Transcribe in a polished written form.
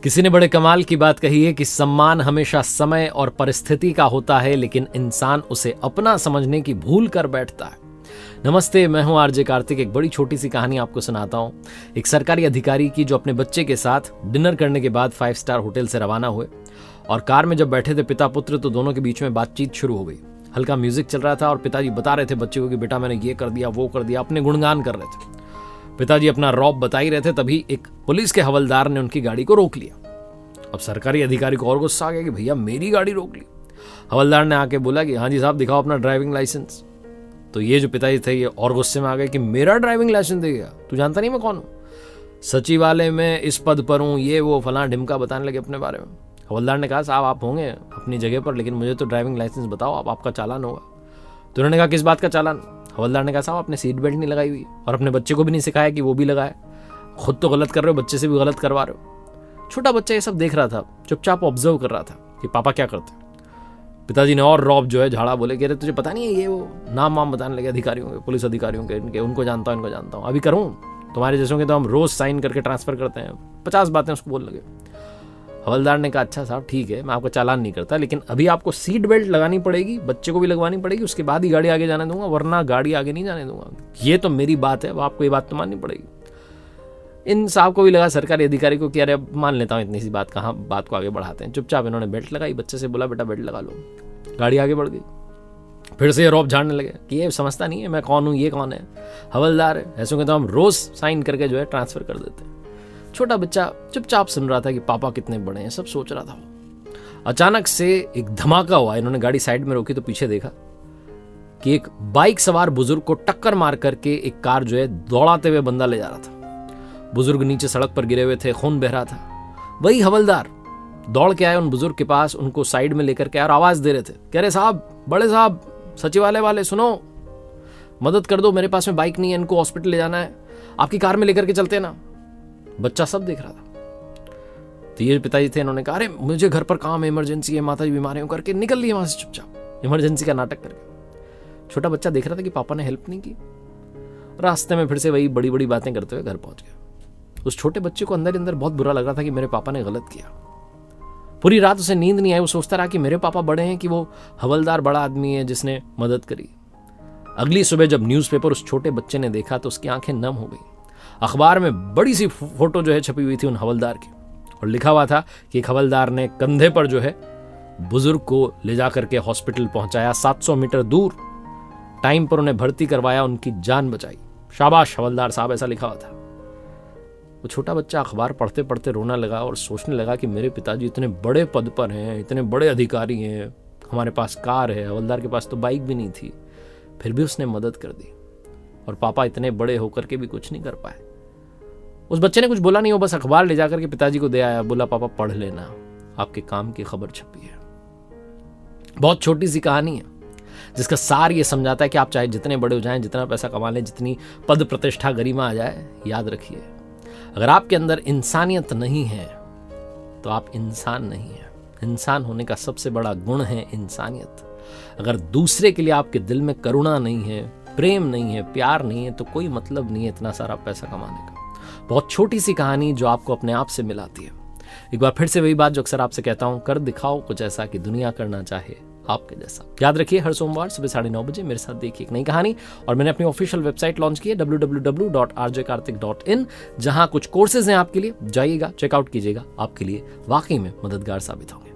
किसी ने बड़े कमाल की बात कही है कि सम्मान हमेशा समय और परिस्थिति का होता है, लेकिन इंसान उसे अपना समझने की भूल कर बैठता है। नमस्ते, मैं हूं आरजे कार्तिक। एक बड़ी छोटी सी कहानी आपको सुनाता हूं। एक सरकारी अधिकारी की जो अपने बच्चे के साथ डिनर करने के बाद 5 स्टार होटल से रवाना हुए और कार में जब बैठे थे पिता पुत्र, तो दोनों के बीच में बातचीत शुरू हो गई। हल्का म्यूजिक चल रहा था और पिताजी बता रहे थे बच्चे को कि बेटा मैंने ये कर दिया, वो कर दिया, अपने गुणगान कर रहे थे। पिताजी अपना रौब बता ही रहे थे, तभी एक पुलिस के हवलदार ने उनकी गाड़ी को रोक लिया। अब सरकारी अधिकारी को और गुस्सा आ गया कि भैया मेरी गाड़ी रोक ली। हवलदार ने आके बोला कि हाँ जी साहब, दिखाओ अपना ड्राइविंग लाइसेंस। तो ये जो पिताजी थे ये और गुस्से में आ गए कि मेरा ड्राइविंग लाइसेंस दे गया, तू जानता नहीं मैं कौन हूँ, सचिवालय में इस पद पर हूँ, ये वो फलां ढिमका बताने लगे अपने बारे में। हवलदार ने कहा साहब आप होंगे अपनी जगह पर, लेकिन मुझे तो ड्राइविंग लाइसेंस बताओ, आप आपका चालान होगा। तो उन्होंने कहा किस बात का चालान। हवलदार ने कहा साहब आपने सीट बेल्ट नहीं लगाई हुई और अपने बच्चे को भी नहीं सिखाया कि वो भी लगाए, खुद तो गलत कर रहे हो, बच्चे से भी गलत करवा रहे हो। छोटा बच्चा ये सब देख रहा था, चुपचाप ऑब्जर्व कर रहा था कि पापा क्या करते। पिताजी ने और रौब जो है झाड़ा बोले कि अरे तुझे पता नहीं है, ये वो नाम वाम बताने लगे अधिकारियों के, पुलिस अधिकारियों के, इनके, उनको जानता हूँ इनको जानता हूँ, अभी करूँ तुम्हारे जैसों के तो हम रोज साइन करके ट्रांसफर करते हैं। 50 बातें उसको बोलने लगे। हवलदार ने कहा अच्छा साहब ठीक है, मैं आपका चालान नहीं करता, लेकिन अभी आपको सीट बेल्ट लगानी पड़ेगी, बच्चे को भी लगवानी पड़ेगी, उसके बाद ही गाड़ी आगे जाने दूंगा, वरना गाड़ी आगे नहीं जाने दूंगा। ये तो मेरी बात है, आपको ये बात तो माननी पड़ेगी। इन साहब को भी लगा सरकारी अधिकारी को कि अरे मान लेता हूँ, इतनी सी बात कहाँ बात को आगे बढ़ाते हैं। चुपचाप इन्होंने बेल्ट लगाई, बच्चे से बोला बेटा बेल्ट लगा लो, गाड़ी आगे बढ़ गई। फिर से ये रौब झाड़ने लगे कि ये समझता नहीं है मैं कौन हूँ, ये कौन है, हवलदार है, ऐसों के तो हम रोज साइन करके जो है ट्रांसफर कर देते हैं। छोटा बच्चा चुपचाप सुन रहा था कि पापा कितने बड़े हैं, सब सोच रहा था वो। अचानक से एक धमाका हुआ। इन्होंने गाड़ी साइड में रोकी तो पीछे देखा कि एक बाइक सवार बुजुर्ग को टक्कर मार करके एक कार जो है दौड़ाते हुए बंदा ले जा रहा था। बुजुर्ग नीचे सड़क पर गिरे हुए थे, खून बह रहा था। वही हवलदार दौड़ के आए उन बुजुर्ग के पास, उनको साइड में लेकर के और आवाज दे रहे थे, कह रहे साहब, बड़े साहब, सचिवालय वाले सुनो, मदद कर दो, मेरे पास में बाइक नहीं है, इनको हॉस्पिटल ले जाना है, आपकी कार में लेकर के चलते ना। बच्चा सब देख रहा था। तो ये पिताजी थे, इन्होंने कहा अरे मुझे घर पर काम है, इमरजेंसी है, माता जी बीमार है, करके निकल लिए वहां से चुपचाप, इमरजेंसी का नाटक करके। छोटा बच्चा देख रहा था कि पापा ने हेल्प नहीं की। रास्ते में फिर से वही बड़ी बड़ी बातें करते हुए घर पहुंच गया। उस छोटे बच्चे को अंदर अंदर बहुत बुरा लग रहा था कि मेरे पापा ने गलत किया। पूरी रात उसे नींद नहीं आई। वो सोचता रहा कि मेरे पापा बड़े हैं कि वो हवलदार बड़ा आदमी है जिसने मदद करी। अगली सुबह जब न्यूज़पेपर उस छोटे बच्चे ने देखा तो उसकी आंखें नम हो गई। अखबार में बड़ी सी फोटो जो है छपी हुई थी उन हवलदार की, और लिखा हुआ था कि एक हवलदार ने कंधे पर जो है बुजुर्ग को ले जाकर के हॉस्पिटल पहुंचाया, 700 मीटर दूर, टाइम पर उन्हें भर्ती करवाया, उनकी जान बचाई, शाबाश हवलदार साहब, ऐसा लिखा हुआ था। वो छोटा बच्चा अखबार पढ़ते पढ़ते रोना लगा और सोचने लगा कि मेरे पिताजी इतने बड़े पद पर हैं, इतने बड़े अधिकारी हैं, हमारे पास कार है, हवलदार के पास तो बाइक भी नहीं थी, फिर भी उसने मदद कर दी, और पापा इतने बड़े होकर के भी कुछ नहीं कर पाए। उस बच्चे ने कुछ बोला नहीं, वो बस अखबार ले जाकर के पिताजी को दे आया, बोला पापा पढ़ लेना, आपके काम की खबर छपी है। बहुत छोटी सी कहानी है जिसका सार ये समझाता है कि आप चाहे जितने बड़े हो जाएं, जितना पैसा कमा लें, जितनी पद प्रतिष्ठा गरिमा आ जाए, याद रखिए अगर आपके अंदर इंसानियत नहीं है तो आप इंसान नहीं है। इंसान होने का सबसे बड़ा गुण है इंसानियत। अगर दूसरे के लिए आपके दिल में करुणा नहीं है, प्रेम नहीं है, प्यार नहीं है, तो कोई मतलब नहीं है इतना सारा पैसा कमाने का। बहुत छोटी सी कहानी जो आपको अपने आप से मिलाती है। एक बार फिर से वही बात जो अक्सर आपसे कहता हूं, कर दिखाओ कुछ ऐसा कि दुनिया करना चाहे आपके जैसा। याद रखिए हर सोमवार सुबह 9:30 बजे मेरे साथ देखिए एक नई कहानी। और मैंने अपनी ऑफिशियल वेबसाइट लॉन्च की है www.rjkartik.in, जहां कुछ कोर्सेज हैं आपके लिए, जाइएगा, चेकआउट कीजिएगा, आपके लिए वाकई में मददगार साबित होंगे।